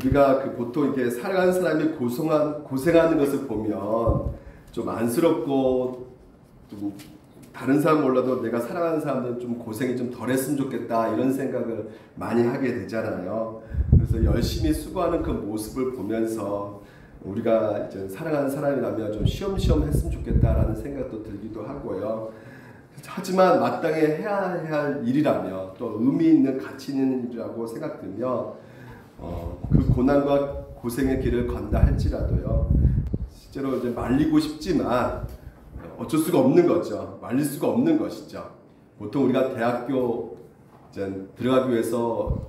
우리가 보통 이렇게 살아가는 사람이 고생하는 것을 보면 좀 안쓰럽고 좀 다른 사람 몰라도 내가 사랑하는 사람들은 좀 고생이 좀 덜했으면 좋겠다 이런 생각을 많이 하게 되잖아요. 그래서 열심히 수고하는 그 모습을 보면서 우리가 이제 사랑하는 사람이라면 좀 쉬엄쉬엄 했으면 좋겠다라는 생각도 들기도 하고요. 하지만 마땅히 해야 할 일이라며 또 의미 있는 가치 있는 일이라고 생각되며 그 고난과 고생의 길을 건다 할지라도요. 실제로 이제 말리고 싶지만 어쩔 수가 없는 거죠. 말릴 수가 없는 것이죠. 보통 우리가 대학교 이제 들어가기 위해서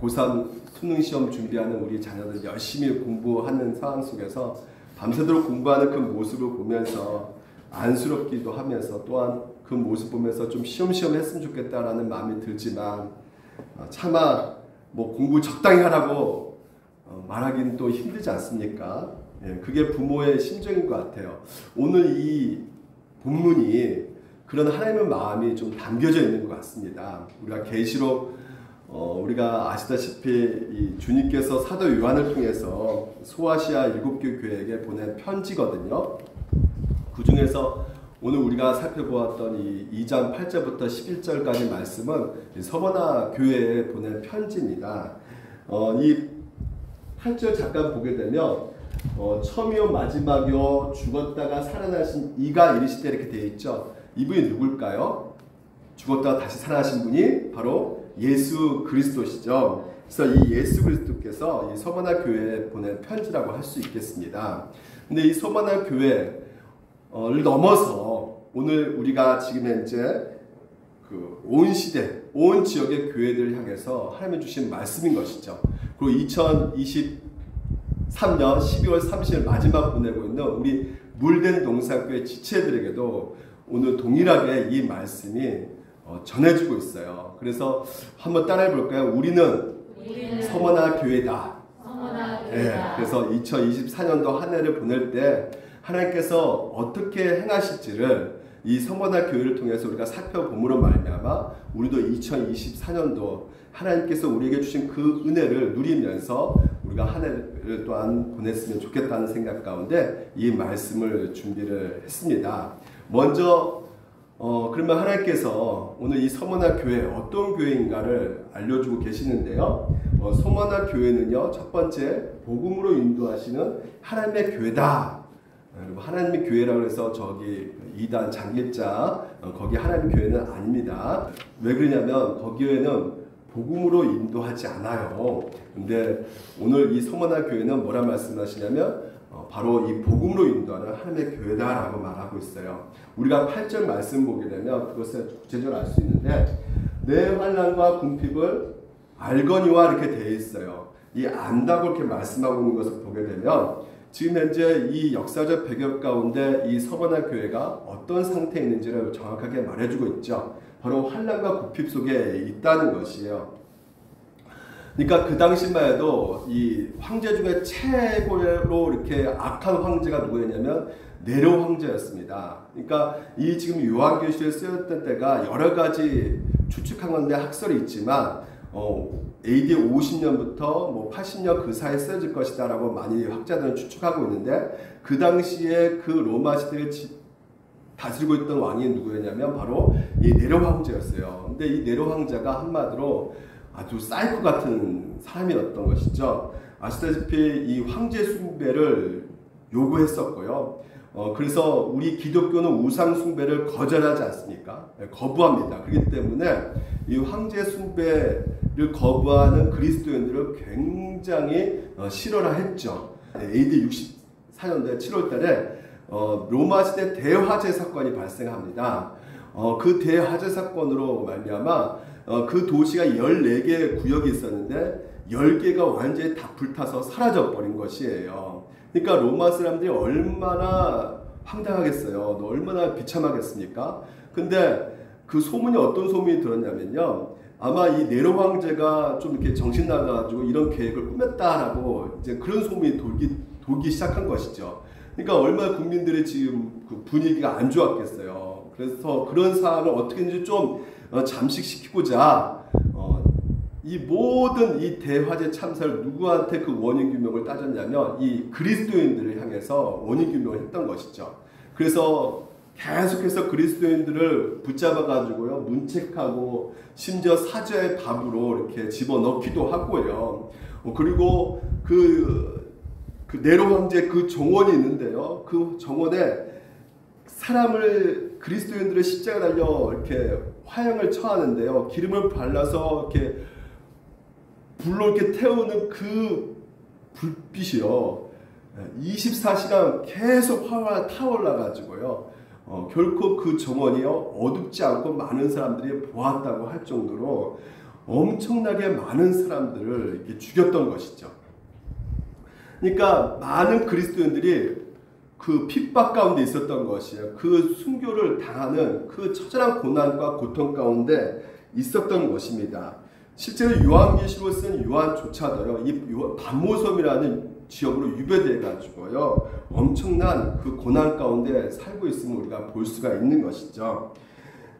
고3 수능 시험 준비하는 우리 자녀들 열심히 공부하는 상황 속에서 밤새도록 공부하는 그 모습을 보면서 안쓰럽기도 하면서 또한 그 모습 보면서 좀 쉬엄쉬엄 했으면 좋겠다라는 마음이 들지만 차마 뭐 공부 적당히 하라고 말하기는 또 힘들지 않습니까? 예, 그게 부모의 심정인 것 같아요. 오늘 이 본문이 그런 하나님의 마음이 좀 담겨져 있는 것 같습니다. 우리가 계시록 우리가 아시다시피 이 주님께서 사도 요한을 통해서 소아시아 7개 교회에게 보낸 편지거든요. 그 중에서 오늘 우리가 살펴보았던 이 2장 8절부터 11절까지 말씀은 서머나 교회에 보낸 편지입니다. 이 8절 잠깐 보게 되면 처음이요 마지막이요 죽었다가 살아나신 이가 이르시되 이렇게 되어 있죠. 이분이 누굴까요? 죽었다가 다시 살아나신 분이 바로 예수 그리스도시죠. 그래서 이 예수 그리스도께서 이 서머나 교회에 보낸 편지라고 할 수 있겠습니다. 근데 이 서머나 교회를 넘어서 오늘 우리가 지금 현재 온 시대, 온 지역의 교회들을 향해서 하나님이 주신 말씀인 것이죠. 그리고 2023년 12월 30일 마지막 보내고 있는 우리 물된 동산교회 지체들에게도 오늘 동일하게 이 말씀이 전해지고 있어요. 그래서 한번 따라해 볼까요? 우리는 서머나 교회다. 네, 그래서 2024년도 한 해를 보낼 때 하나님께서 어떻게 행하실지를 이 서머나 교회를 통해서 우리가 살펴봄으로 말미암아 우리도 2024년도 하나님께서 우리에게 주신 그 은혜를 누리면서 우리가 한 해를 또한 보냈으면 좋겠다는 생각 가운데 이 말씀을 준비를 했습니다. 먼저 그러면 하나님께서 오늘 이 서머나 교회 어떤 교회인가를 알려주고 계시는데요. 서머나 교회는요, 첫 번째 복음으로 인도하시는 하나님의 교회다. 하나님의 교회라고 해서 저기 이단 장길자 거기 하나님의 교회는 아닙니다. 왜 그러냐면 거기에는 복음으로 인도하지 않아요. 근데 오늘 이 서머나 교회는 뭐라 말씀하시냐면 바로 이 복음으로 인도하는 하나님의 교회다라고 말하고 있어요. 우리가 8절 말씀 보게 되면 그것을 구체적으로 알 수 있는데 내 환난과 궁핍을 알거니와 이렇게 되어 있어요. 이 안다고 이렇게 말씀하고 있는 것을 보게 되면 지금 현재 이 역사적 배경 가운데 이 서머나 교회가 어떤 상태에 있는지를 정확하게 말해주고 있죠. 바로 환난과 궁핍 속에 있다는 것이에요. 그러니까 그 당시만 해도 이 황제 중에 최고로 이렇게 악한 황제가 누구였냐면 네로 황제였습니다. 그러니까 이 지금 요한계시록에 쓰였던 때가 여러 가지 추측한 건데 학설이 있지만 AD 50년부터 뭐 80년 그 사이에 쓰여질 것이다라고 많이 학자들은 추측하고 있는데 그 당시에 그 로마 시대를 다스리고 있던 왕이 누구였냐면 바로 이 네로 황제였어요. 근데 이 네로 황제가 한마디로 아주 사이코 같은 사람이었던 것이죠. 아시다시피 이 황제 숭배를 요구했었고요. 그래서 우리 기독교는 우상 숭배를 거절하지 않습니까? 거부합니다. 그렇기 때문에 이 황제 숭배를 거부하는 그리스도인들을 굉장히 실현했죠. AD 64년도에 7월달에 로마 시대 대화재 사건이 발생합니다. 그 대화재 사건으로 말미암아 그 도시가 14개의 구역이 있었는데 10개가 완전히 다 불타서 사라져버린 것이에요. 그러니까 로마 사람들이 얼마나 황당하겠어요. 얼마나 비참하겠습니까? 근데 그 소문이 어떤 소문이 들었냐면요. 아마 이 네로 황제가 좀 이렇게 정신 나가지고 이런 계획을 꾸몄다라고 이제 그런 소문이 돌기 시작한 것이죠. 그러니까 얼마나 국민들이 지금 그 분위기가 안 좋았겠어요. 그래서 그런 상황을 어떻게든지 좀 잠식시키고자 이 모든 이 대화재 참사를 누구한테 그 원인 규명을 따졌냐면 이 그리스도인들을 향해서 원인 규명을 했던 것이죠. 그래서 계속해서 그리스도인들을 붙잡아 가지고요, 문책하고 심지어 사죄의 답으로 이렇게 집어넣기도 하고요. 그리고 그 네로 황제 그 정원이 있는데요. 그 정원에 그리스도인들을 십자가 달려 이렇게 화형을 처하는데요. 기름을 발라서 이렇게 불로 이렇게 태우는 그 불빛이요, 24시간 계속 화가 타올라 가지고요, 결코 그 정원이요 어둡지 않고 많은 사람들이 보았다고 할 정도로 엄청나게 많은 사람들을 이렇게 죽였던 것이죠. 그러니까 많은 그리스도인들이 그 핍박 가운데 있었던 것이에요. 그 순교를 당하는 그 처절한 고난과 고통 가운데 있었던 것입니다. 실제로 요한계시록을 쓴 요한조차도요, 이 반모섬이라는 지역으로 유배돼 가지고요, 엄청난 그 고난 가운데 살고 있음을 우리가 볼 수가 있는 것이죠.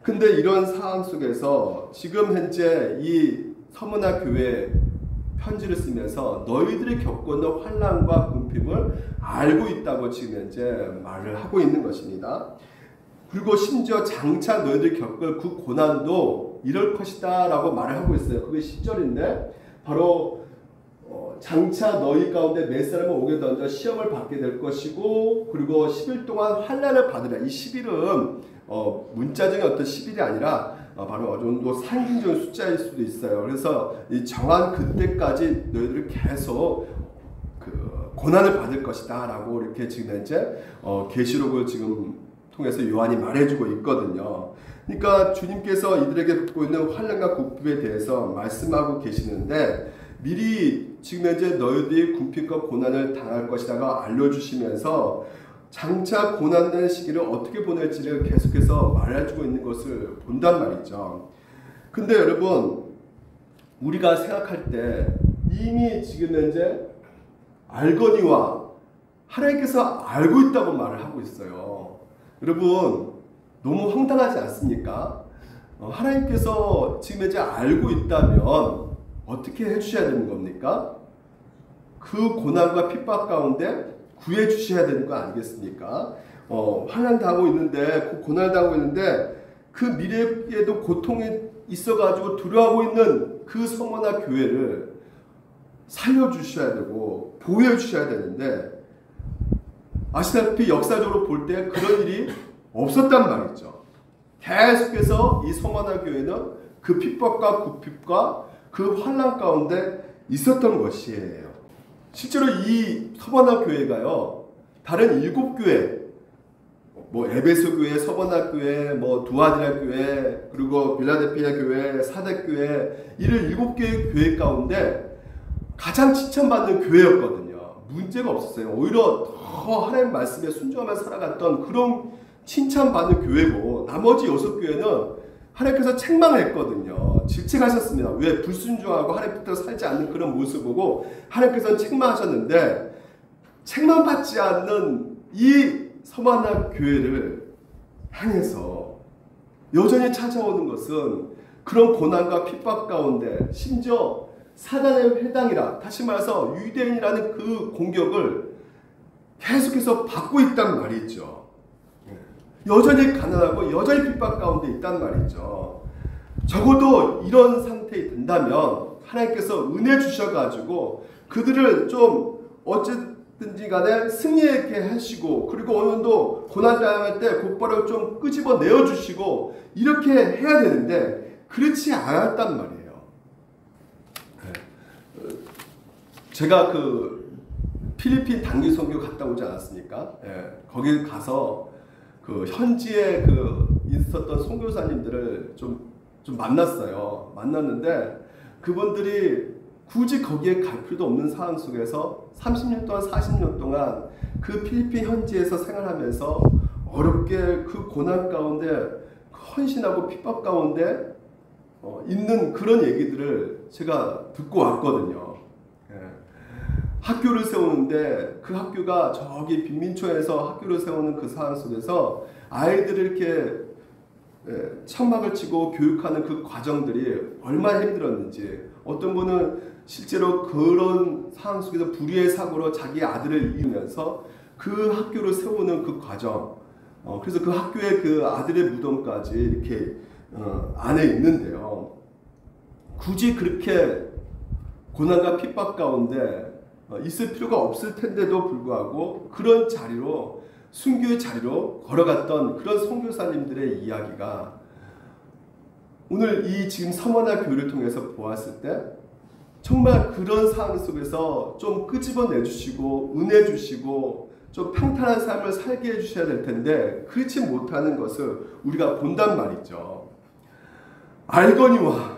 근데 이런 상황 속에서 지금 현재 이 서문화 교회 편지를 쓰면서 너희들이 겪고 있는 환난과 궁핍을 알고 있다고 지금 현재 말을 하고 있는 것입니다. 그리고 심지어 장차 너희들이 겪을 그 고난도 이럴 것이다 라고 말을 하고 있어요. 그게 10절인데 바로 장차 너희 가운데 몇 사람은 오게 던져 시험을 받게 될 것이고, 그리고 10일 동안 환난을 받으라. 이 10일은 문자적인 어떤 10일이 아니라 바로 어느 정도 상징적인 숫자일 수도 있어요. 그래서 이 정한 그때까지 너희들이 계속 그 고난을 받을 것이다 라고 이렇게 지금 현재 계시록을 지금 통해서 요한이 말해주고 있거든요. 그러니까 주님께서 이들에게 겪고 있는 환난과 궁핍에 대해서 말씀하고 계시는데, 미리 지금 현재 너희들이 궁핍과 고난을 당할 것이다가 알려주시면서 장차 고난된 시기를 어떻게 보낼지를 계속해서 말해주고 있는 것을 본단 말이죠. 근데 여러분, 우리가 생각할 때 이미 지금 현재 알거니와 하나님께서 알고 있다고 말을 하고 있어요. 여러분, 너무 황당하지 않습니까? 하나님께서 지금 현재 알고 있다면 어떻게 해주셔야 되는 겁니까? 그 고난과 핍박 가운데 구해 주셔야 되는 거 아니겠습니까? 환난 당하고 있는데, 고난을 당하고 있는데 그 미래에도 고통이 있어가지고 두려워하고 있는 그 서문화 교회를 살려주셔야 되고 보호해주셔야 되는데, 아시다시피 역사적으로 볼 때 그런 일이 없었단 말이죠. 계속해서 이 서문화 교회는 그 핍박과 궁핍과 그 환난 가운데 있었던 것이에요. 실제로 이 서문화 교회가요, 다른 7교회, 에베소 교회, 서문화 교회, 두아디라 교회, 그리고 빌라델피아 교회, 사대 교회, 이를 7개의 교회 가운데 가장 칭찬받는 교회였거든요. 문제가 없었어요. 오히려 더 하나님 말씀에 순종하며 살아갔던 그런 칭찬받는 교회고, 나머지 6교회는 하나님께서 책망했거든요. 질책하셨습니다. 왜 불순종하고 하나님 뜻대로 살지 않는 그런 모습을 보고 하나님께서는 책망하셨는데, 책망받지 않는 이 서문화 교회를 향해서 여전히 찾아오는 것은 그런 고난과 핍박 가운데, 심지어 사단의 회당이라, 다시 말해서 유대인이라는 그 공격을 계속해서 받고 있단 말이죠. 여전히 가난하고 여전히 핍박 가운데 있단 말이죠. 적어도 이런 상태에 된다면 하나님께서 은혜 주셔가지고 그들을 좀 어쨌든지 간에 승리하게 하시고, 그리고 어느 정도 고난당할 때 곧바로 좀 끄집어 내어주시고 이렇게 해야 되는데 그렇지 않았단 말이에요. 제가 그 필리핀 단기 선교 갔다 오지 않았습니까? 거기 가서 그 현지에 있었던 선교사님들을 좀 만났어요. 만났는데 그분들이 굳이 거기에 갈 필요도 없는 상황 속에서 30년 동안 40년 동안 그 필리핀 현지에서 생활하면서 어렵게 그 고난 가운데 헌신하고 핍박 가운데 있는 그런 얘기들을 제가 듣고 왔거든요. 학교를 세우는데 그 학교가 저기 빈민촌에서 학교를 세우는 그 상황 속에서 아이들을 이렇게 천막을 치고 교육하는 그 과정들이 얼마나 힘들었는지, 어떤 분은 실제로 그런 상황 속에서 불의의 사고로 자기 아들을 잃으면서 그 학교를 세우는 그 과정, 그래서 그 학교에 그 아들의 무덤까지 이렇게 안에 있는데요. 굳이 그렇게 고난과 핍박 가운데 있을 필요가 없을 텐데도 불구하고 그런 자리로, 순교의 자리로 걸어갔던 그런 선교사님들의 이야기가 오늘 이 지금 서머나 교회를 통해서 보았을 때 정말 그런 상황 속에서 좀 끄집어내 주시고 은혜 주시고 좀 평탄한 삶을 살게 해주셔야 될 텐데 그렇지 못하는 것을 우리가 본단 말이죠. 알거니와.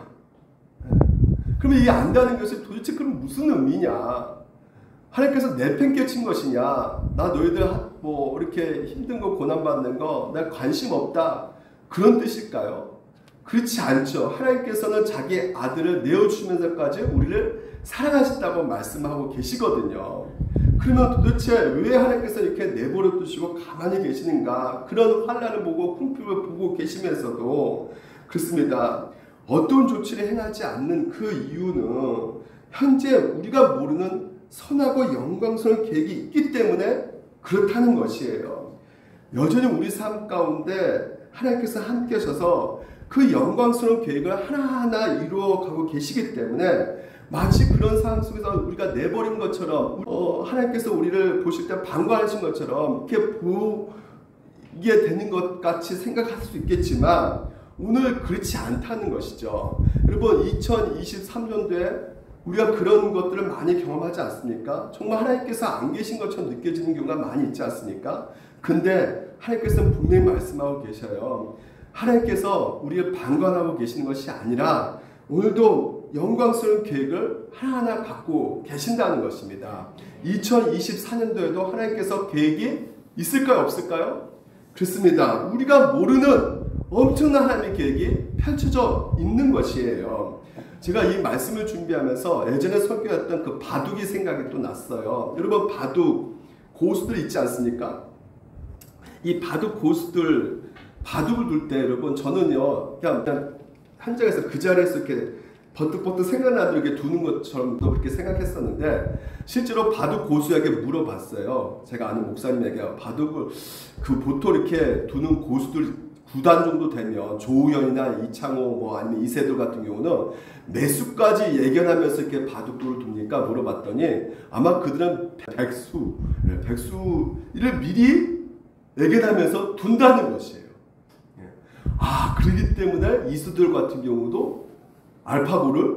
그러면 이 안다는 것이 도대체 그럼 무슨 의미냐? 하나님께서 내 편 끼친 것이냐? 나 너희들 뭐 이렇게 힘든 거 고난받는 거 나 관심 없다, 그런 뜻일까요? 그렇지 않죠. 하나님께서는 자기 아들을 내어주시면서까지 우리를 사랑하신다고 말씀하고 계시거든요. 그러면 도대체 왜 하나님께서 이렇게 내버려 두시고 가만히 계시는가? 그런 환난을 보고 궁핍을 보고 계시면서도 그렇습니다. 어떤 조치를 행하지 않는 그 이유는 현재 우리가 모르는 선하고 영광스러운 계획이 있기 때문에 그렇다는 것이에요. 여전히 우리 삶 가운데 하나님께서 함께 하셔서 그 영광스러운 계획을 하나하나 이루어가고 계시기 때문에 마치 그런 상황 속에서 우리가 내버린 것처럼 하나님께서 우리를 보실 때 방관하신 것처럼 이렇게 보게 되는 것 같이 생각할 수 있겠지만 오늘 그렇지 않다는 것이죠. 여러분 2023년도에 우리가 그런 것들을 많이 경험하지 않습니까? 정말 하나님께서 안 계신 것처럼 느껴지는 경우가 많이 있지 않습니까? 근데 하나님께서는 분명히 말씀하고 계셔요. 하나님께서 우리를 방관하고 계시는 것이 아니라 오늘도 영광스러운 계획을 하나하나 갖고 계신다는 것입니다. 2024년도에도 하나님께서 계획이 있을까요? 없을까요? 그렇습니다. 우리가 모르는 엄청난 하나님의 계획이 펼쳐져 있는 것이에요. 제가 이 말씀을 준비하면서 예전에 설교했던 그 바둑이 생각이 또 났어요. 여러분 바둑 고수들 있지 않습니까? 이 바둑 고수들 바둑을 둘 때 여러분 저는요 그냥 현장에서 그 자리에서 이렇게 버뜩버뜩 생각나도 이렇게 두는 것처럼 또 그렇게 생각했었는데 실제로 바둑 고수에게 물어봤어요. 제가 아는 목사님에게 바둑을 그 보통 이렇게 두는 고수들 9단 정도 되면 조우현이나 이창호 뭐 아니면 이세돌 같은 경우는 몇 수까지 예견하면서 이렇게 바둑돌을 둡니까? 물어봤더니 아마 그들은 백수를 미리 예견하면서 둔다는 것이에요. 그렇기 때문에 이세돌 같은 경우도 알파고를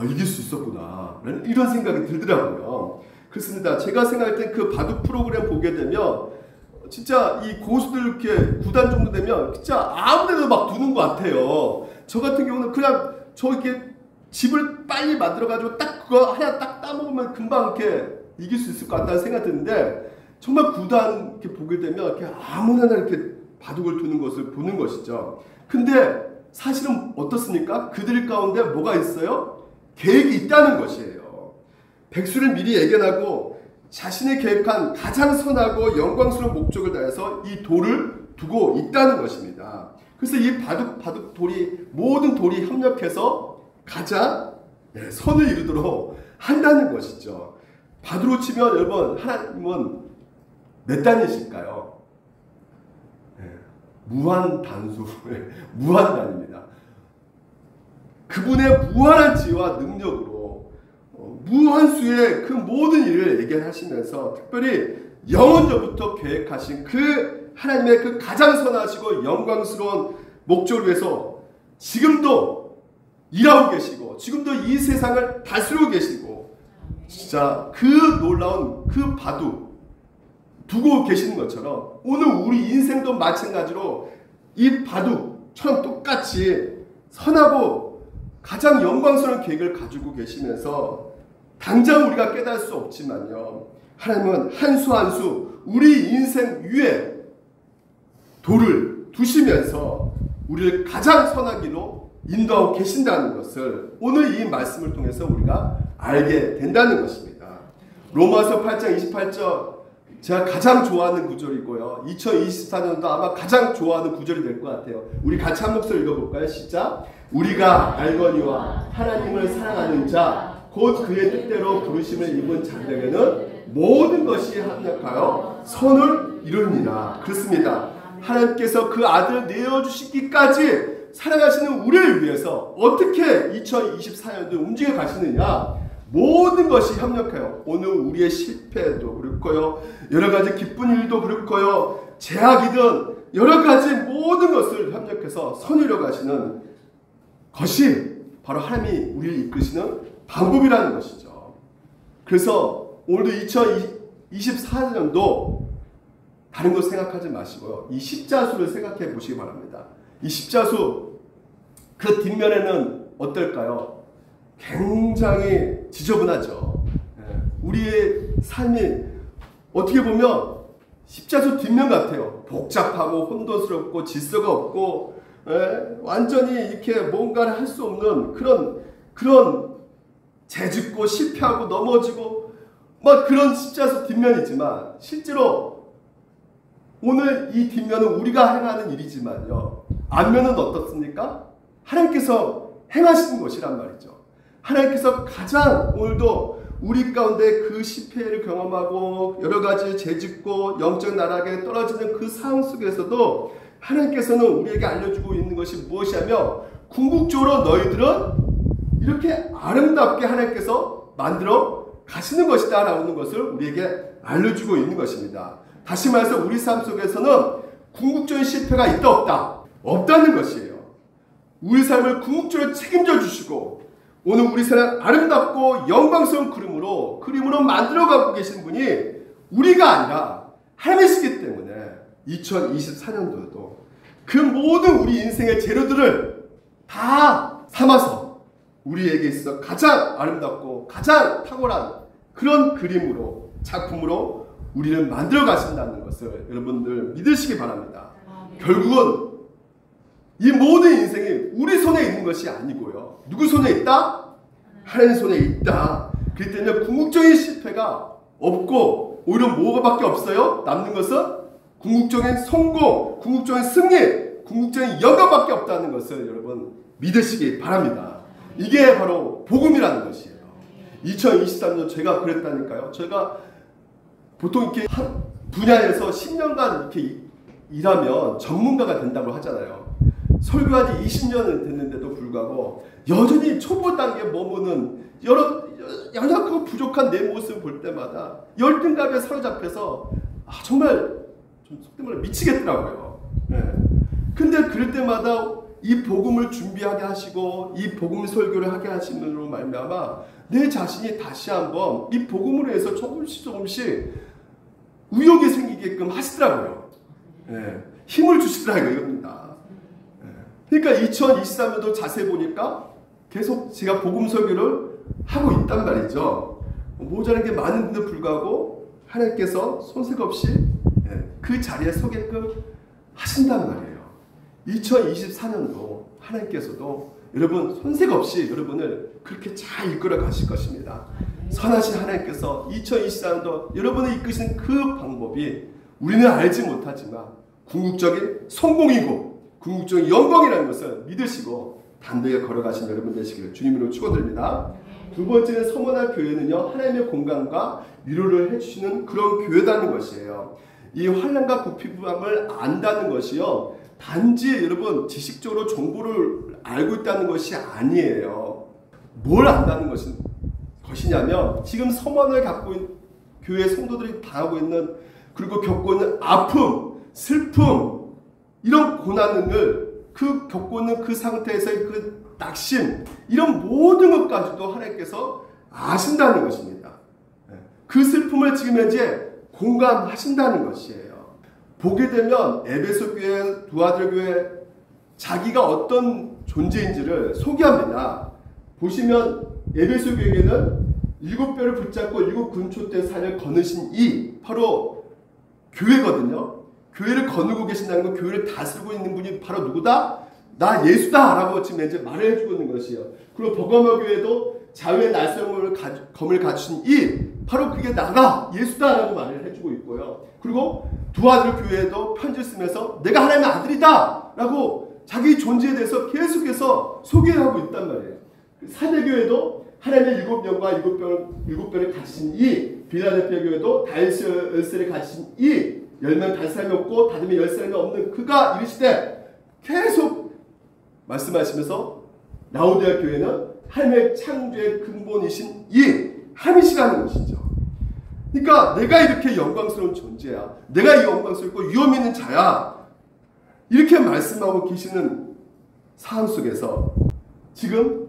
이길 수 있었구나 이런 생각이 들더라고요. 그렇습니다. 제가 생각할 때 그 바둑 프로그램 보게 되면 진짜 이 고수들 이렇게 9단 정도 되면 진짜 아무데나 막 두는 것 같아요. 저 같은 경우는 그냥 저 이렇게 집을 빨리 만들어가지고 딱 그거 하나 딱 따먹으면 금방 이렇게 이길 수 있을 것 같다는 생각이 드는데 정말 9단 이렇게 보게 되면 이렇게 아무데나 이렇게 바둑을 두는 것을 보는 것이죠. 근데 사실은 어떻습니까? 그들 가운데 뭐가 있어요? 계획이 있다는 것이에요. 백수를 미리 예견하고 자신이 계획한 가장 선하고 영광스러운 목적을 다해서 이 돌을 두고 있다는 것입니다. 그래서 이 바둑 돌이 모든 돌이 협력해서 가장 선을 이루도록 한다는 것이죠. 바둑으로 치면 여러분 하나님은 몇 단이실까요? 무한단수, 무한단입니다. 그분의 무한한 지혜와 능력으로 무한수의 그 모든 일을 예견하시면서 특별히 영원전부터 계획하신 그 하나님의 그 가장 선하시고 영광스러운 목적을 위해서 지금도 일하고 계시고 지금도 이 세상을 다스리고 계시고 진짜 그 놀라운 그 바둑 두고 계시는 것처럼 오늘 우리 인생도 마찬가지로 이 바둑처럼 똑같이 선하고 가장 영광스러운 계획을 가지고 계시면서 당장 우리가 깨달을 수 없지만요. 하나님은 한 수 한 수 우리 인생 위에 돌을 두시면서 우리를 가장 선한 길로 인도하고 계신다는 것을 오늘 이 말씀을 통해서 우리가 알게 된다는 것입니다. 로마서 8장 28절 제가 가장 좋아하는 구절이고요. 2024년도 아마 가장 좋아하는 구절이 될 것 같아요. 우리 같이 한 목소리 읽어볼까요? 시작. 우리가 알거니와 하나님을 사랑하는 자, 곧 그의 뜻대로 부르심을 입은 자들에게는 모든 것이 합력하여 선을 이루니라. 그렇습니다. 하나님께서 그 아들을 내어주시기까지 사랑하시는 우리를 위해서 어떻게 2024년도 움직여 가시느냐. 모든 것이 협력해요. 오늘 우리의 실패도 그렇고요. 여러 가지 기쁜 일도 그렇고요. 제약이든 여러 가지 모든 것을 협력해서 선이려 가시는 것이 바로 하나님이 우리를 이끄시는 방법이라는 것이죠. 그래서 오늘도 2024년도 다른 것 생각하지 마시고요. 이 십자수를 생각해 보시기 바랍니다. 이 십자수 그 뒷면에는 어떨까요? 굉장히 지저분하죠. 우리의 삶이 어떻게 보면 십자수 뒷면 같아요. 복잡하고 혼돈스럽고 질서가 없고 완전히 이렇게 뭔가를 할 수 없는 그런 재짓고 실패하고 넘어지고 막 그런 십자수 뒷면이지만 실제로 오늘 이 뒷면은 우리가 행하는 일이지만요. 앞면은 어떻습니까? 하나님께서 행하시는 것이란 말이죠. 하나님께서 가장 오늘도 우리 가운데 그 실패를 경험하고 여러 가지 죄짓고 영적 나락에 떨어지는 그 상황 속에서도 하나님께서는 우리에게 알려주고 있는 것이 무엇이냐면 궁극적으로 너희들은 이렇게 아름답게 하나님께서 만들어 가시는 것이다 라는 것을 우리에게 알려주고 있는 것입니다. 다시 말해서 우리 삶 속에서는 궁극적인 실패가 있다 없다? 없다는 것이에요. 우리 삶을 궁극적으로 책임져 주시고 오늘 우리 삶을 아름답고 영광스러운 그림으로 만들어가고 계신 분이 우리가 아니라 하나님이시기 때문에 2024년도에도 그 모든 우리 인생의 재료들을 다 삼아서 우리에게 있어 가장 아름답고 가장 탁월한 그런 그림으로 작품으로 우리를 만들어 가신다는 것을 여러분들 믿으시기 바랍니다. 결국은 이 모든 인생이 우리 손에 있는 것이 아니고요. 누구 손에 있다? 하나님 손에 있다. 그렇기 때문에 궁극적인 실패가 없고 오히려 뭐가밖에 없어요? 남는 것은 궁극적인 성공, 궁극적인 승리, 궁극적인 영광밖에 없다는 것을 여러분 믿으시기 바랍니다. 이게 바로 복음이라는 것이에요. 2023년 제가 그랬다니까요. 제가 보통 이렇게 한 분야에서 10년간 이렇게 일하면 전문가가 된다고 하잖아요. 설교한 지 20년은 됐는데도 불구하고 여전히 초보 단계에 머무는 연약하고 부족한 내 모습을 볼 때마다 열등감에 사로잡혀서 정말 좀 속된 말로 미치겠더라고요. 근데 그럴 때마다 이 복음을 준비하게 하시고 이 복음 설교를 하게 하심으로 말미암아 내 자신이 다시 한번 이 복음으로 해서 조금씩 의욕이 생기게끔 하시더라고요. 힘을 주시더라고요. 이겁니다. 그러니까 2023년도 자세히 보니까 계속 제가 복음 설교를 하고 있단 말이죠. 모자란 게 많은데도 불구하고 하나님께서 손색 없이 그 자리에 서게끔 하신단 말이에요. 2024년도 하나님께서도 여러분 손색 없이 여러분을 그렇게 잘 이끌어 가실 것입니다. 선하신 하나님께서 2024년도 여러분을 이끄시는 그 방법이 우리는 알지 못하지만 궁극적인 성공이고 궁극적인 영광이라는 것을 믿으시고 담대하게 걸어가신 여러분 되시기를 주님으로 축원드립니다. 두 번째는 서머나 교회는요, 하나님의 공간과 위로를 해주시는 그런 교회다는 것이에요. 이 환난과 부패함을 안다는 것이요, 단지 여러분 지식적으로 정보를 알고 있다는 것이 아니에요. 뭘 안다는 것이냐면 지금 서머나를 갖고 있는 교회 성도들이 당하고 있는 그리고 겪고 있는 아픔, 슬픔, 이런 고난을 겪고 있는 그 상태에서의 그 낙심, 이런 모든 것까지도 하나님께서 아신다는 것입니다. 그 슬픔을 지금 현재 공감하신다는 것이에요. 보게 되면 에베소 교회, 두아들 교회 자기가 어떤 존재인지를 소개합니다. 보시면 에베소 교회에는 7뼈를 붙잡고 7근초대 산을 거느신 이 바로 교회거든요. 교회를 거느고 계신다는 건 교회를 다스리고 있는 분이 바로 누구다? 나 예수다! 라고 지금 이제 말을 해주고 있는 것이에요. 그리고 버가모 교회도 자유의 날쌘 검을 갖추신 이 바로 그게 나다, 예수다라고 말을 해주고 있고요. 그리고 두 아들 교회에도 편지를 쓰면서 내가 하나님의 아들이다 라고 자기 존재에 대해서 계속해서 소개하고 있단 말이에요. 사대교회도 하나님의 일곱 영과 일곱 변을 가진 이, 빌라델피아 교회도 다윗의 열쇠를 가진 이, 열면 단 사람이 없고 닫으면 열 사람이 없는 그가 이르시되 계속 말씀하시면서 라오디아 교회는 하나님의 창조의 근본이신 이 함이시라는 것이죠. 그러니까 내가 이렇게 영광스러운 존재야, 내가 이 영광스럽고 위엄 있는 자야, 이렇게 말씀하고 계시는 상황 속에서 지금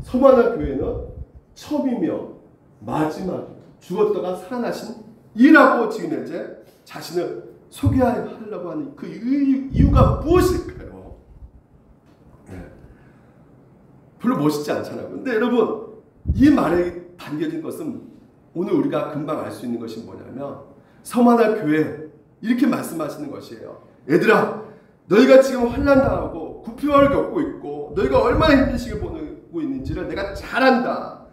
서만화 교회는 처음이며 마지막 죽었다가 살아나신 이라고 지금 이제 자신을 소개하려고 하는 그 이유가 무엇일까요? 네. 별로 멋있지 않잖아요. 근데 여러분, 이 말에 담겨진 것은 오늘 우리가 금방 알 수 있는 것이 뭐냐면 서만화 교회 이렇게 말씀하시는 것이에요. 얘들아, 너희가 지금 환난당하고 구피화를 겪고 있고 너희가 얼마나 힘든 시기를 보내고 있는지를 내가 잘 안다.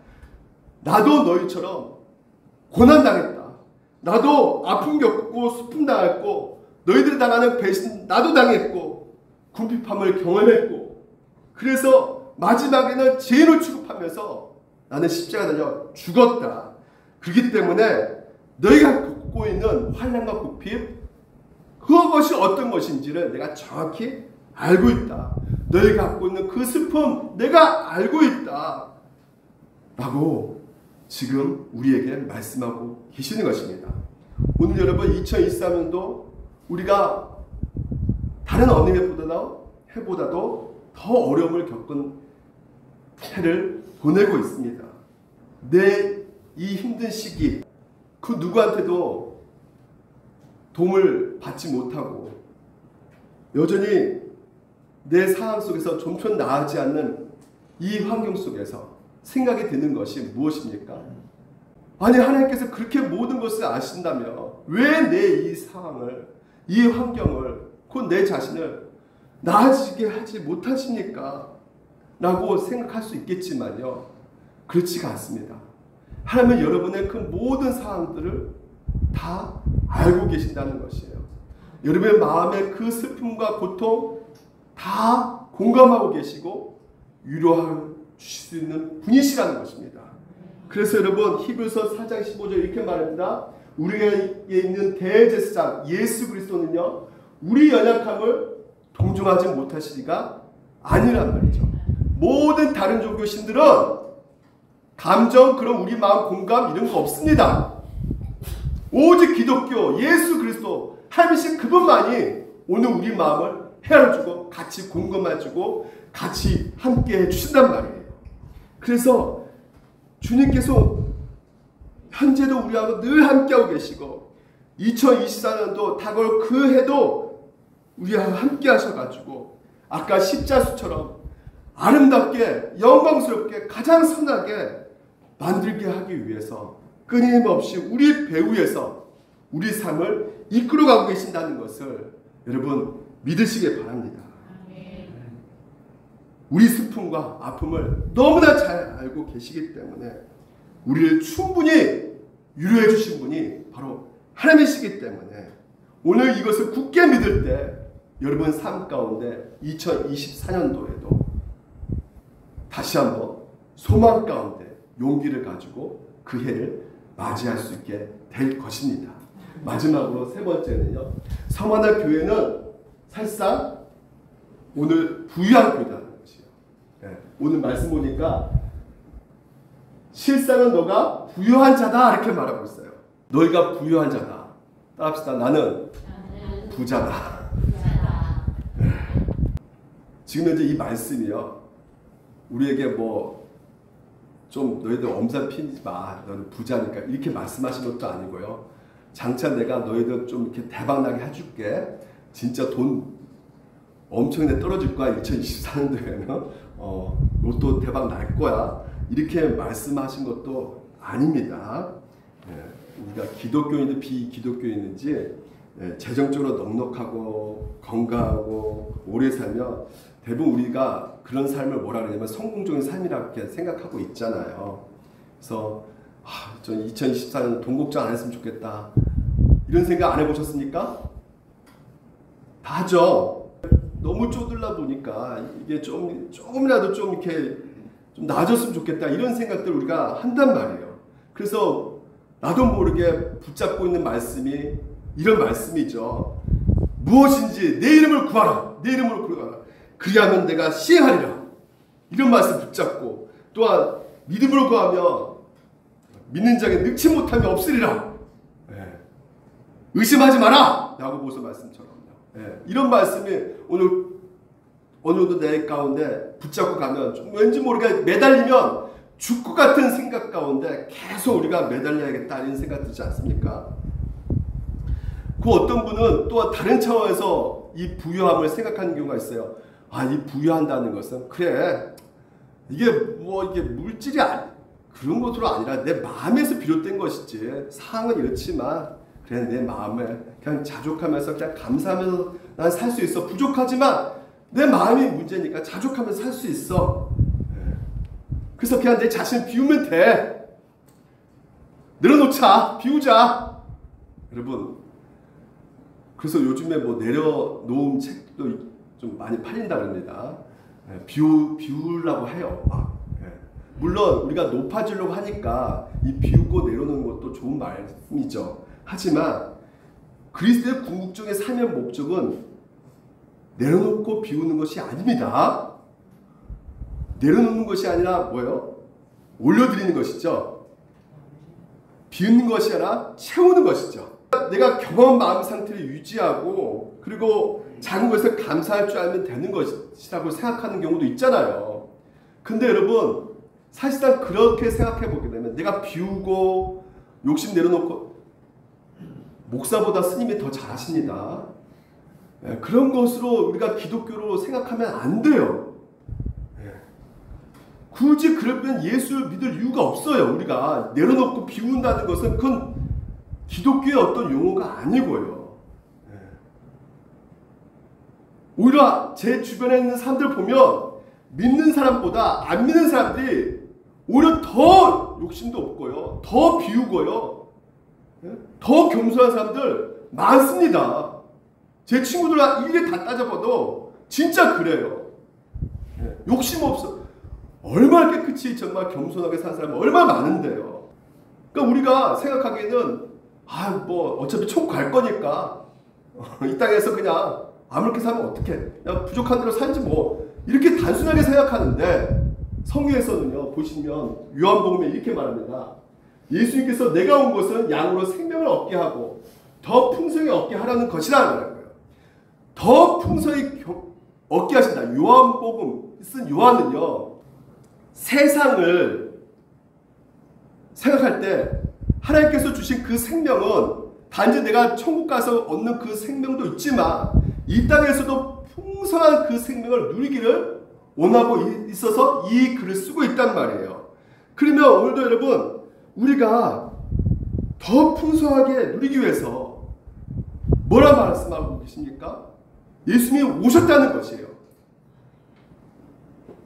나도 너희처럼 고난당했다. 나도 아픔 겪고 슬픔 당했고 너희들이 당하는 배신 나도 당했고 궁핍함을 경험했고 그래서 마지막에는 죄인을 취급하면서 나는 십자가 달려 죽었다. 그렇기 때문에 너희가 겪고 있는 환난과 궁핍 그것이 어떤 것인지를 내가 정확히 알고 있다. 너희가 갖고 있는 그 슬픔 내가 알고 있다. 라고 지금 우리에게 말씀하고 계시는 것입니다. 오늘 여러분 2023년도 우리가 다른 어느 해보다도 더 어려움을 겪은 해를 보내고 있습니다. 내 이 힘든 시기 그 누구한테도 도움을 받지 못하고 여전히 내 상황 속에서 좀처럼 나아지지 않는 이 환경 속에서 생각이 드는 것이 무엇입니까? 아니 하나님께서 그렇게 모든 것을 아신다면 왜 내 이 상황을 이 환경을 곧 내 자신을 나아지게 하지 못하십니까? 라고 생각할 수 있겠지만요. 그렇지가 않습니다. 하나님은 여러분의 그 모든 상황들을 다 알고 계신다는 것이에요. 여러분의 마음의 그 슬픔과 고통 다 공감하고 계시고 위로해 주실 수 있는 분이시라는 것입니다. 그래서 여러분 히브리서 4장 15절 이렇게 말합니다. 우리에게 있는 대제사장 예수 그리스도는요 우리 연약함을 동정하지 못하시리가 아니란 말이죠. 모든 다른 종교신들은 감정, 그런 우리 마음 공감 이런 거 없습니다. 오직 기독교 예수 그리스도 하나님이신 그분만이 오늘 우리 마음을 헤아려주고 같이 공감해주고 같이 함께 해주신단 말이에요. 그래서 주님께서 현재도 우리하고 늘 함께하고 계시고 2024년도 다가올 그 해도 우리하고 함께 하셔가지고 아까 십자수처럼 아름답게 영광스럽게 가장 선하게 만들게 하기 위해서 끊임없이 우리 배후에서 우리 삶을 이끌어가고 계신다는 것을 여러분 믿으시기 바랍니다. 우리 슬픔과 아픔을 너무나 잘 알고 계시기 때문에 우리를 충분히 위로해 주신 분이 바로 하나님이시기 때문에 오늘 이것을 굳게 믿을 때 여러분 삶 가운데 2024년도에도 다시 한번 소망 가운데 용기를 가지고 그 해를 맞이할 수 있게 될 것입니다. 마지막으로 세 번째는요. 서만화 교회는 사실상 오늘 부유한 교회라는 것이에요. 네, 오늘 말씀 보니까 실상은 너가 부유한 자다 이렇게 말하고 있어요. 너희가 부유한 자다. 따라합시다. 나는 부자다. 네. 지금 현재 이 말씀이요. 우리에게 뭐 좀 너희들 엄살 피지 마. 너는 부자니까 이렇게 말씀하신 것도 아니고요. 장차 내가 너희들 좀 이렇게 대박나게 해줄게. 진짜 돈 엄청나게 떨어질 거야. 2024년도에는 로또 대박 날 거야. 이렇게 말씀하신 것도 아닙니다. 우리가 기독교인인지 비기독교인인지 재정적으로 넉넉하고 건강하고 오래 살면 대부분 우리가 그런 삶을 뭐라 그러냐면 성공적인 삶이라고 생각하고 있잖아요. 그래서 전 2024년 돈 걱정 안 했으면 좋겠다. 이런 생각 안 해보셨습니까? 다 하죠. 너무 쪼들다 보니까 이게 조금이라도 좀 이렇게 좀 나아졌으면 좋겠다. 이런 생각들 우리가 한단 말이에요. 그래서 나도 모르게 붙잡고 있는 말씀이 이런 말씀이죠. 무엇인지 내 이름을 구하라. 내 이름을 구하라. 그리하면 내가 시행하리라. 이런 말씀 붙잡고, 또한 믿음으로 구하면 믿는 자에게 능치 못함이 없으리라. 의심하지 마라. 야고보서 말씀처럼요. 이런 말씀이 오늘 어느 정도 내 가운데 붙잡고 가면 좀 왠지 모르게 매달리면 죽을 것 같은 생각 가운데 계속 우리가 매달려야겠다 이런 생각 들지 않습니까? 그 어떤 분은 또 다른 차원에서 이 부유함을 생각하는 경우가 있어요. 이 부유한다는 것은 그래 이게 물질이 그런 것으로 아니라 내 마음에서 비롯된 것이지. 상황은 이렇지만 그래 내 마음에 그냥 자족하면서 그냥 감사하면서 난 살 수 있어. 부족하지만 내 마음이 문제니까 자족하면서 살 수 있어. 그래서 그냥 내 자신 비우면 돼. 내려놓자. 비우자. 여러분, 그래서 요즘에 내려놓음 책도 좀 많이 팔린다고 합니다. 비우려고 해요. 물론 우리가 높아지려고 하니까 이 비우고 내려놓는 것도 좋은 말씀이죠. 하지만 그리스도의 궁극적인 삶의 목적은 내려놓고 비우는 것이 아닙니다. 내려놓는 것이 아니라 뭐예요? 올려드리는 것이죠. 비우는 것이 아니라 채우는 것이죠. 내가 경험한 마음 상태를 유지하고 그리고 작은 것에 감사할 줄 알면 되는 것이라고 생각하는 경우도 있잖아요. 근데 여러분, 사실상 그렇게 생각해 보게 되면 내가 비우고 욕심 내려놓고, 목사보다 스님이 더 잘하십니다. 그런 것으로 우리가 기독교로 생각하면 안 돼요. 굳이 그러면 예수를 믿을 이유가 없어요. 우리가 내려놓고 비운다는 것은 그건 기독교의 어떤 용어가 아니고요. 오히려 제 주변에 있는 사람들 보면 믿는 사람보다 안 믿는 사람들이 오히려 더 욕심도 없고요. 더 비우고요. 더 겸손한 사람들 많습니다. 제 친구들 일일이 다 따져봐도 진짜 그래요. 욕심 없어. 얼마나 깨끗이 정말 겸손하게 사는 사람이 얼마나 많은데요. 그러니까 우리가 생각하기에는 어차피 천국 갈 거니까 이 땅에서 그냥 아무렇게 살면 어떡해. 그냥 부족한 대로 살지 뭐. 이렇게 단순하게 생각하는데 성경에서는요, 보시면 요한복음에 이렇게 말합니다. 예수님께서 내가 온 것은 양으로 생명을 얻게 하고 더 풍성히 얻게 하라는 것이라는 거예요. 더 풍성히 얻게 하신다. 요한복음 쓴 요한은요, 세상을 생각할 때 하나님께서 주신 그 생명은 단지 내가 천국 가서 얻는 그 생명도 있지만 이 땅에서도 풍성한 그 생명을 누리기를 원하고 있어서 이 글을 쓰고 있단 말이에요. 그러면 오늘도 여러분, 우리가 더 풍성하게 누리기 위해서 뭐라 말씀하고 계십니까? 예수님이 오셨다는 것이에요.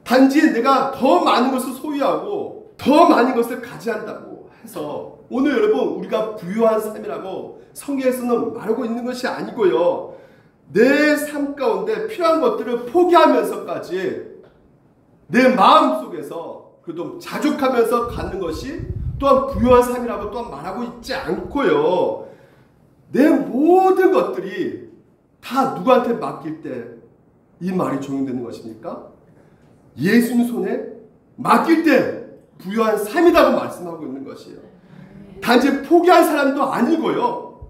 단지 내가 더 많은 것을 소유하고 더 많은 것을 가지한다고 해서 오늘 여러분 우리가 부유한 삶이라고 성경에서는 말하고 있는 것이 아니고요. 내 삶 가운데 필요한 것들을 포기하면서까지 내 마음 속에서 그래도 자족하면서 갖는 것이 또한 부유한 삶이라고 또한 말하고 있지 않고요. 내 모든 것들이 다 누구한테 맡길 때 이 말이 적용되는 것입니까? 예수님 손에 맡길 때 부유한 삶이라고 말씀하고 있는 것이에요. 단지 포기한 사람도 아니고요.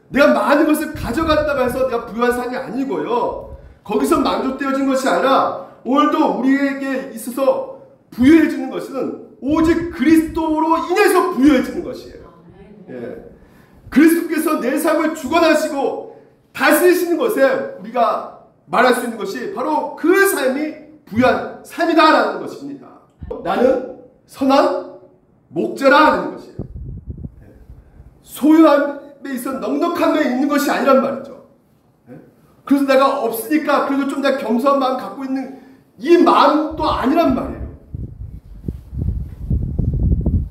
내가 많은 것을 가져갔다고 해서 내가 부유한 삶이 아니고요. 거기서 만족되어진 것이 아니라 오늘도 우리에게 있어서 부유해지는 것은 오직 그리스도로 인해서 부유해지는 것이에요. 그리스도께서 내 삶을 주관하시고 다스리시는 것에 우리가 말할 수 있는 것이 바로 그 삶이 부유한 삶이다라는 것입니다. 나는 선한 목자라는 것이에요. 소유함에 있어 넉넉함에 있는 것이 아니란 말이죠. 그래서 내가 없으니까 그래도 좀 더 겸손한 마음 갖고 있는 이 마음도 아니란 말이에요.